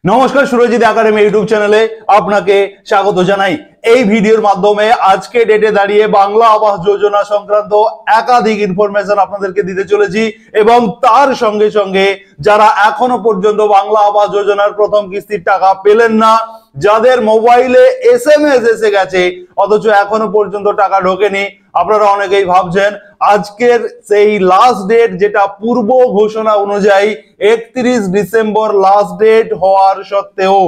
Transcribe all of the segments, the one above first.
নমস্কার, Surajit academy YouTube চ্যানেলে আপনাকে স্বাগত জানাই। এই ভিডিওর মাধ্যমে আজকে ডেটে দাঁড়িয়ে বাংলা আবাস যোজনা সংক্রান্ত একাধিক ইনফরমেশন আপনাদেরকে দিতে চলেছি এবং তার সঙ্গে সঙ্গে যারা এখনো পর্যন্ত বাংলা আবাস যোজনার প্রথম কিস্তির টাকা পেলেন না, যাদের মোবাইলে এসএমএস এসে গেছে অথচ এখনো পর্যন্ত টাকা ঢোকেনি, আপনারা অনেকেই ভাবছেন আজকের সেই লাস্ট ডেট যেটা পূর্ব ঘোষণা অনুযায়ী 31 ডিসেম্বর লাস্ট ডেট হওয়ার সত্ত্বেও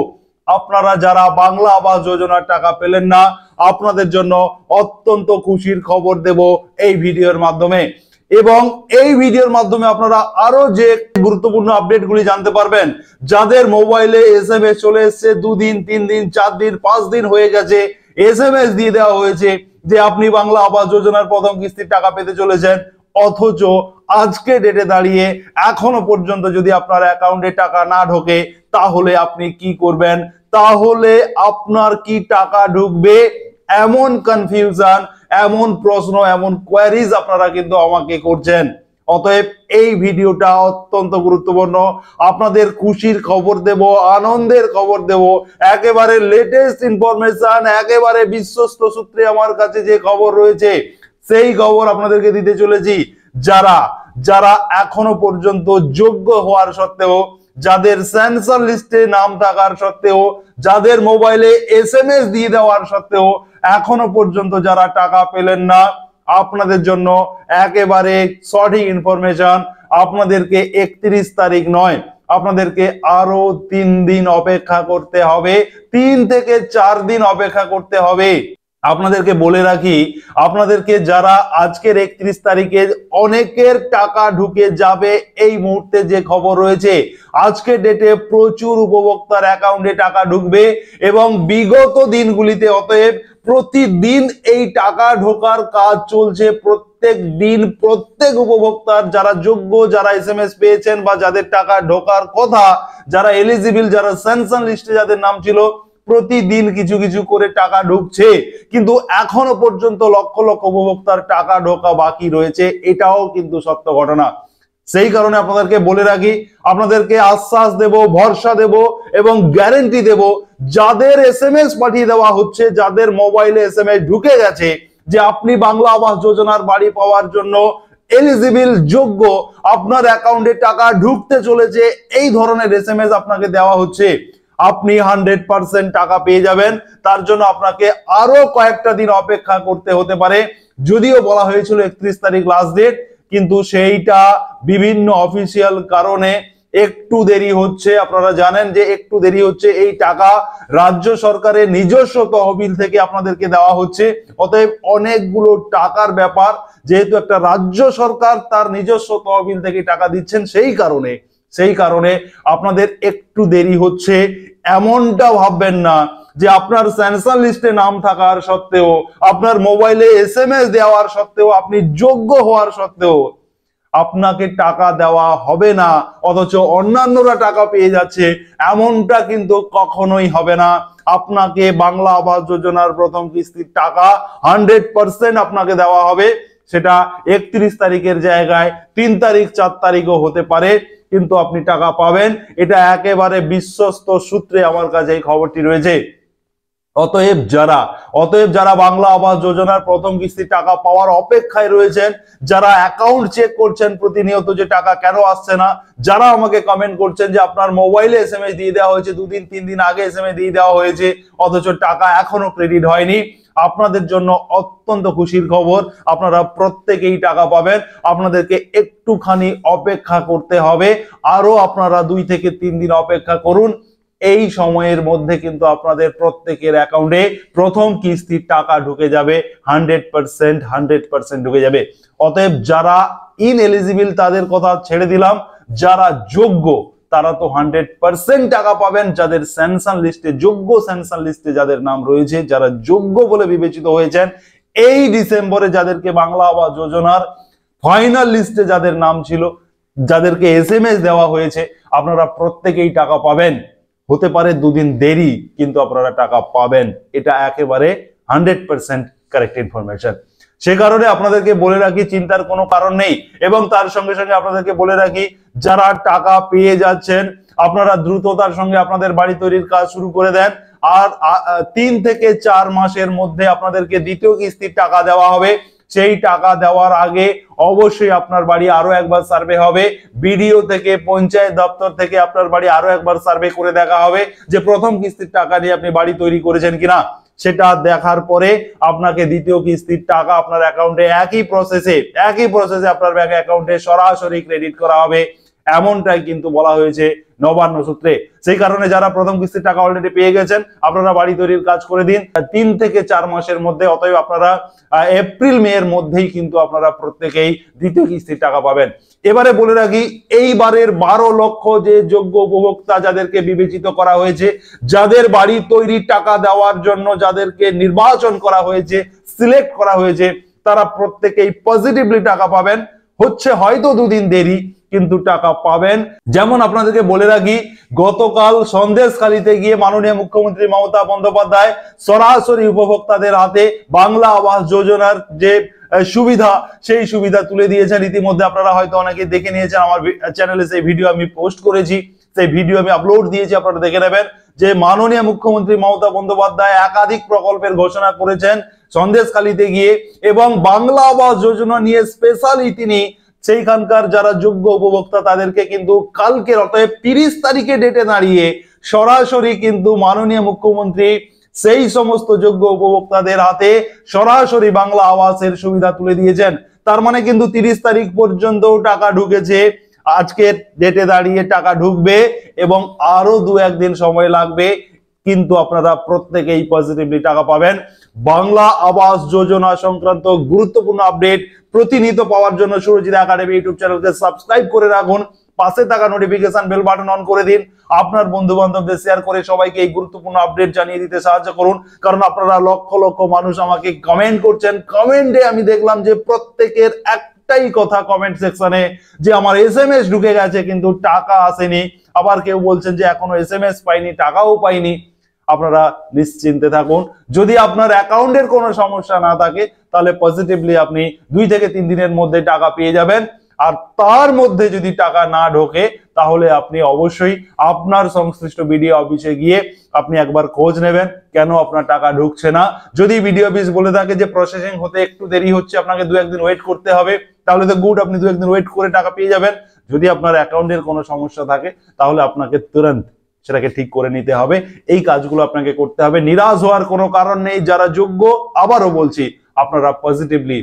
আপনারা যারা বাংলা আবাস যোজনার টাকা পেলেন না, আপনাদের জন্য অত্যন্ত খুশির খবর দেব এই ভিডিওর মাধ্যমে। এবং এই ভিডিওর মাধ্যমে আপনারা আরো যে গুরুত্বপূর্ণ আপডেটগুলি জানতে পারবেন। যাদের মোবাইলে এসএমএস চলে এসেছে 2 দিন 3 দিন 4 দিন 5 দিন হয়ে গেছে, এসএমএস দিয়ে দেওয়া হয়েছে যে আপনি বাংলা আবাস যোজনার প্রথম কিস্তির টাকা পেতে চলেছেন, অথচ আজকে ডেটে দাঁড়িয়ে এখনো পর্যন্ত যদি আপনার অ্যাকাউন্টে টাকা না ঢোকে তাহলে আপনি কি করবেন, তাহলে আপনার কি টাকা ঢুকবে, এমন কনফিউশন, এমন প্রশ্ন, এমন কোয়ারিজ আপনারা কিন্তু আমাকে করছেন। অতএব এই ভিডিওটা অত্যন্ত গুরুত্বপূর্ণ। আপনাদের খুশির খবর দেব, আনন্দের খবর দেব, একেবারে লেটেস্ট ইনফরমেশন, একেবারে বিশ্বস্ত সূত্রে আমার কাছে যে খবর রয়েছে সেই খবর আপনাদেরকে দিতে চলেছি। যারা যারা এখনো পর্যন্ত যোগ্য হওয়ার সত্ত্বেও, যাদের সেন্সর লিস্টে নাম থাকার সত্ত্বেও, যাদের মোবাইলে এসএমএস দিয়ে দেওয়ার সত্ত্বেও এখনো পর্যন্ত যারা টাকা পেলেন না, আপনাদের জন্য একেবারে সঠিক ইনফরমেশন। আপনাদেরকে 31 তারিখ নয়, আপনাদেরকে আরো 3 দিন অপেক্ষা করতে হবে, 3 থেকে 4 দিন অপেক্ষা করতে হবে। আপনাদেরকে বলে রাখি, আপনাদেরকে যারা আজকের 31 তারিখে অনেকের টাকা ঢুকে যাবে এই মুহূর্তে যে খবর রয়েছে, আজকের ডেটে প্রচুর উপভোক্তার অ্যাকাউন্টে টাকা ঢুকবে এবং বিগত দিনগুলিতে অতএব প্রতিদিন এই টাকা ঢোকার কাজ চলছে। প্রত্যেক দিন প্রত্যেক উপভোক্তার যারা যোগ্য, যারা এসএমএস পেয়েছেন বা যাদের টাকা ঢোকার কথা, যারা এলিজিবল, যারা স্যাংশন লিস্টে যাদের নাম ছিল, প্রতিদিন কিছু কিছু করে টাকা ঢুকছে, কিন্তু এখনো পর্যন্ত লক্ষ লক্ষ উপভোক্তার টাকা ঢোকা বাকি রয়েছে। এটাও কিন্তু সত্য ঘটনা। সেই কারণে আপনাদেরকে বলে রাখি, আপনাদেরকে আশ্বাস দেব, ভরসা দেব এবং গ্যারেন্টি দেব, যাদের এসএমএস পাঠিয়ে দেওয়া হচ্ছে, যাদের মোবাইলে এসএমএস ঢুকে গেছে যে আপনি বাংলা আবাস যোজনার বাড়ি পাওয়ার জন্য এলিজিবল, যোগ্য, আপনার অ্যাকাউন্টে টাকা ঢুকতে চলেছে, এই ধরনের এসএমএস আপনাকে দেওয়া হচ্ছে, আপনি 100% টাকা পেয়ে যাবেন। তার জন্য আপনাকে আরো কয়েকটা দিন অপেক্ষা করতে হতে পারে। যদিও বলা হয়েছিল 31 তারিখ লাস্ট ডেট, কিন্তু সেইটা বিভিন্ন অফিসিয়াল কারণে একটু দেরি হচ্ছে। আপনারা জানেন যে একটু দেরি হচ্ছে। এই টাকা রাজ্য সরকারের নিজস্ব তহবিল থেকে আপনাদেরকে দেওয়া হচ্ছে। অতএব অনেকগুলো টাকার ব্যাপার, যেহেতু একটা রাজ্য সরকার তার নিজস্ব তহবিল থেকে টাকা দিচ্ছেন, সেই কারণে আপনাদের একটু দেরি হচ্ছে। এমনটা ভাববেন না যে আপনার স্যাংশন লিস্টে নাম থাকার সত্ত্বেও, আপনার মোবাইলে এসএমএস দেওয়ার সত্ত্বেও, আপনি যোগ্য হওয়ার সত্ত্বেও আপনাকে টাকা দেওয়া হবে না, অথচ অন্যান্যরা টাকা পেয়ে যাচ্ছে, এমনটা কিন্তু কখনোই হবে না। আপনাকে বাংলা আবাস যোজনার প্রথম কিস্তির টাকা 100% আপনাকে দেওয়া হবে। সেটা 31 তারিখের জায়গায় 3 তারিখ 4 তারিখও হতে পারে, কিন্তু আপনি টাকা পাবেন। এটা একেবারে বিশ্বস্ত সূত্রে আমার কাছে এই খবরটি রয়েছে। অতএব যারা বাংলা আবাস যোজনার প্রথম কিস্তির টাকা পাওয়ার অপেক্ষায় রয়েছেন, যারা অ্যাকাউন্ট চেক করছেন প্রতিনিয়ত যে টাকা কেন আসছে না, যারা আমাকে কমেন্ট করছেন যে আপনার মোবাইলে এসএমএস দিয়ে দেওয়া হয়েছে, 2 দিন 3 দিন আগে এসএমএস দিয়ে দেওয়া হয়েছে, অথচ টাকা এখনো ক্রেডিট হয়নি, আপনাদের জন্য অত্যন্ত খুশির খবর। আপনারা প্রত্যেকেই টাকা পাবেন। আপনাদেরকে একটুখানি অপেক্ষা করতে হবে, আরো আপনারা 2 থেকে 3 দিন অপেক্ষা করুন। এই সময়ের মধ্যে কিন্তু আপনাদের প্রত্যেকের অ্যাকাউন্টে প্রথম কিস্তির টাকা ঢুকে যাবে, 100% ঢুকে যাবে। অতএব যারা ইনএলিজিবল তাদের কথা ছেড়ে দিলাম, যারা যোগ্য তারা তো 100% টাকা পাবেন। যাদের স্যাংশন লিস্টে, যোগ্য স্যাংশন লিস্টে যাদের নাম রয়েছে, যারা যোগ্য বলে বিবেচিত হয়েছেন, এই ডিসেম্বরে যাদেরকে বাংলা আবাস যোজনার ফাইনাল লিস্টে যাদের নাম ছিল, যাদেরকে এসএমএস দেওয়া হয়েছে, আপনারা প্রত্যেকেই টাকা পাবেন। হতে পারে 2 দিন দেরি, কিন্তু আপনারা টাকা পাবেন। এটা একেবারে 100% কারেক্ট ইনফরমেশন। সে কারণে আপনাদেরকে বলে রাখি, চিন্তার কোনো কারণ নেই। এবং তার সঙ্গে সঙ্গে আপনাদেরকে বলে রাখি, যারা টাকা পেয়ে যাচ্ছেন আপনারা দ্রুততার সঙ্গে আপনাদের বাড়ি তৈরির কাজ শুরু করে দেন। আর 3 থেকে 4 মাসের মধ্যে আপনাদেরকে দ্বিতীয় কিস্তির টাকা দেওয়া হবে। সেই টাকা দেওয়ার আগে অবশ্যই আপনার বাড়ি আরো একবার সার্ভে হবে। বিডিও থেকে, পঞ্চায়েত দপ্তর থেকে আপনার বাড়ি আরো একবার সার্ভে করে দেখা হবে যে প্রথম কিস্তির টাকা নিয়ে আপনি বাড়ি তৈরি করেছেন কিনা। সেটা দেখার পরে আপনাকে দ্বিতীয় কিস্তির টাকা আপনার অ্যাকাউন্টে একই প্রসেসে আপনার ব্যাংক অ্যাকাউন্টে সরাসরি ক্রেডিট করা হবে, এমনটাই কিন্তু বলা হয়েছে নবান্ন সূত্রে। সেই কারণে যারা প্রথম কিস্তির টাকা অলরেডি পেয়ে গেছেন আপনারা বাড়ি তৈরির কাজ করে দিন 3 থেকে 4 মাসের মধ্যে। অতএব আপনারা এপ্রিল মে এর মধ্যেই কিন্তু আপনারা প্রত্যেকেই দ্বিতীয় কিস্তির টাকা পাবেন। এবারে বলে রাখি, এইবারের 12 লক্ষ যে যোগ্য উপভোক্তা যাদেরকে বিবেচিত করা হয়েছে, যাদের বাড়ি তৈরির টাকা দেওয়ার জন্য যাদেরকে নির্বাচন করা হয়েছে, সিলেক্ট করা হয়েছে, তারা প্রত্যেকেই পজিটিভলি টাকা পাবেন। হচ্ছে হয়তো 2 দিন দেরি, কিন্তু টাকা পাবেন। যেমন আপনাদেরকে বলে রাখি, গতকাল সন্দেশখালীতে গিয়ে মাননীয় মুখ্যমন্ত্রী মমতা বন্দ্যোপাধ্যায় সরাসরি উপভোক্তাদের হাতে বাংলা আবাস যোজনার যে সুবিধা, সেই সুবিধা তুলে দিয়েছেন। ইতিমধ্যে আপনারা হয়তো অনেকে দেখে নিয়েছেন, আমার চ্যানেলে সেই ভিডিও আমি পোস্ট করেছি, সেই ভিডিও আমি আপলোড দিয়েছি, আপনারা দেখে নেবেন যে মাননীয় মুখ্যমন্ত্রী মমতা বন্দ্যোপাধ্যায় একাধিক প্রকল্পের ঘোষণা করেছেন সন্দেশখালীতে গিয়ে, এবং বাংলা আবাস যোজনা নিয়ে স্পেশালি তিনি সেইখানকার যারা যোগ্য উপভোক্তা তাদেরকে কিন্তু কালকের অর্থাৎ 30 তারিখে ডেটে দাঁড়িয়ে সরাসরি কিন্তু মাননীয় মুখ্যমন্ত্রী সেই সমস্ত যোগ্য উপভোক্তাদের হাতে সরাসরি বাংলা আবাসের সুবিধা তুলে দিয়েছেন। তার মানে কিন্তু 30 তারিখ পর্যন্ত টাকা ঢুকেছে, আজকের ডেটে দাঁড়িয়ে টাকা ঢুকবে এবং আরো 2-1 দিন সময় লাগবে, কিন্তু আপনারা প্রত্যেকেই পজিটিভলি টাকা পাবেন। বাংলা আবাস যোজনা সংক্রান্ত গুরুত্বপূর্ণ আপডেট প্রতিনিয়ত পাওয়ার জন্য সুরজিৎ একাডেমি ইউটিউব চ্যানেলকে সাবস্ক্রাইব করে রাখুন, পাশে থাকা নোটিফিকেশন বেল বাটন অন করে দিন, আপনার বন্ধু বান্ধবদের শেয়ার করে সবাইকে এই গুরুত্বপূর্ণ আপডেট জানিয়ে দিতে সাহায্য করুন। কারণ আপনারা লক্ষ লক্ষ মানুষ আমাকে কমেন্ট করছেন, কমেন্টে আমি দেখলাম যে প্রত্যেকের একটাই কথা কমেন্ট সেকশনে যে আমার SMS ঢুকে গেছে কিন্তু টাকা আসেনি, আবার কেউ বলছেন যে এখনো SMS পাইনি, টাকাও পাইনি। আপনারা নিশ্চিন্তে থাকুন, যদি আপনার অ্যাকাউন্টের কোনো সমস্যা না থাকে তাহলে পজিটিভলি আপনি 2 থেকে 3 দিনের মধ্যে টাকা পেয়ে যাবেন। আর তার মধ্যে যদি টাকা না ঢোকে তাহলে আপনি অবশ্যই আপনার সংশ্লিষ্ট বিডিও অফিসে গিয়ে আপনি একবার খোঁজ নেবেন কেন আপনার টাকা ঢুকছে না। যদি বিডিও অফিস বলে থাকে যে প্রসেসিং হতে একটু দেরি হচ্ছে, আপনাকে 2-1 দিন ওয়েট করতে হবে, তাহলে তো গুড, আপনি 2-1 দিন ওয়েট করে টাকা পেয়ে যাবেন। যদি আপনার অ্যাকাউন্টের কোনো সমস্যা থাকে তাহলে আপনাকে তুরন্ত সেটাকে ঠিক করে নিতে হবে। এই কাজগুলো আপনাকে করতে হবে, নিরাশ হওয়ার কোনো কারণ নেই। যারা যোগ্য, আবারও বলছি, আপনারা পজিটিভলি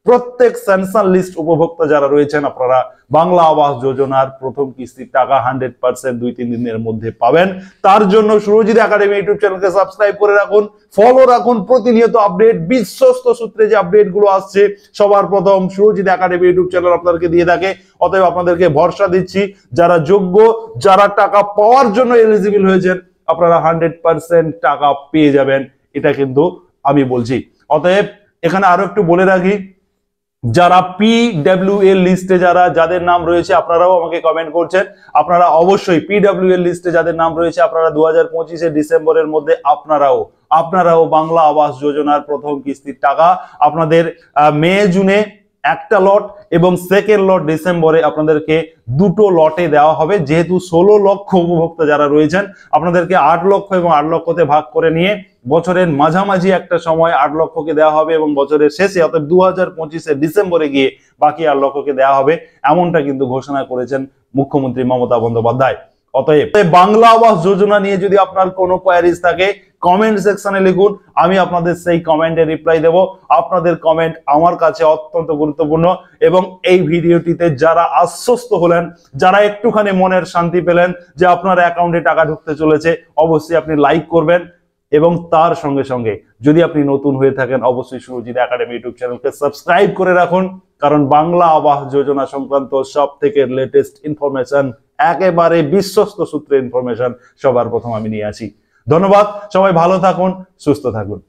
প্রত্যেক স্যাংশন লিস্ট উপভোক্তা যারা রয়েছেন আপনারা বাংলা আবাস যোজনার প্রথম কিস্তির টাকা 100% 2-3 দিনের মধ্যে পাবেন। তার জন্য সুরজিৎ একাডেমি ইউটিউব চ্যানেলকে সাবস্ক্রাইব করে রাখুন, ফলো রাখুন, প্রতিনিয়ত আপডেট, বিশ্বস্ত সূত্রে যে আপডেট গুলো আসছে সবার প্রথম সুরজিৎ একাডেমি ইউটিউব চ্যানেল আপনাদেরকে দিয়ে থাকে। অতএব আপনাদেরকে ভরসা দিচ্ছি, যারা যোগ্য, যারা টাকা পাওয়ার জন্য এলিজিবল হয়েছেন, আপনারা 100% টাকা পেয়ে যাবেন, এটা কিন্তু আমি বলছি। অতএব এখানে আরো একটু বলে রাখি, যারা PWL লিস্টে যাদের নাম রয়েছে, আপনারাও আমাকে কমেন্ট করছেন, আপনারা অবশ্যই PWL লিস্টে যাদের নাম রয়েছে আপনারা 2025 ডিসেম্বরের মধ্যে আপনারাও বাংলা আবাস যোজনার প্রথম কিস্তির টাকা আপনাদের মে জুনে একটা লট এবং সেকেন্ড লট ডিসেম্বরে আপনাদেরকে 2টো লটে দেওয়া হবে। যেহেতু 16 লক্ষ উপভোক্তা যারা রয়েছেন, আপনাদেরকে 8 লক্ষ এবং 8 লক্ষতে ভাগ করে নিয়ে বছরের মাঝামাঝি একটা সময় 8 লক্ষকে দেওয়া হবে এবং বছরের শেষে অর্থাৎ 2025 ডিসেম্বরে গিয়ে বাকি 8 লক্ষকে দেওয়া হবে, এমনটা কিন্তু ঘোষণা করেছেন মুখ্যমন্ত্রী মমতা বন্দ্যোপাধ্যায়। অতএব বাংলা আবাস যোজনা নিয়ে যদি আপনার কোনো কোয়ারিজ থাকে কমেন্ট সেকশনে লিখুন, আমি আপনাদের সেই কমেন্টে রিপ্লাই দেব। আপনাদের কমেন্ট আমার কাছে অত্যন্ত গুরুত্বপূর্ণ এবং এই ভিডিওটিতে যারা আশ্বস্ত হলেন, যারা একটুখানি মনের শান্তি পেলেন যে আপনার অ্যাকাউন্টে টাকা ঢুকতে চলেছে, অবশ্যই আপনি লাইক করবেন এবং তার সঙ্গে সঙ্গে যদি আপনি নতুন হয়ে থাকেন অবশ্যই সুরজিৎ একাডেমি ইউটিউব চ্যানেলকে সাবস্ক্রাইব করে রাখুন, কারণ বাংলা আবাস যোজনা সংক্রান্ত সব থেকে লেটেস্ট ইনফরমেশন, একেবারে বিশ্বস্ত সূত্রে ইনফরমেশন সবার প্রথম আমি নিয়ে আসি। ধন্যবাদ, সবাই ভালো থাকুন, সুস্থ থাকুন।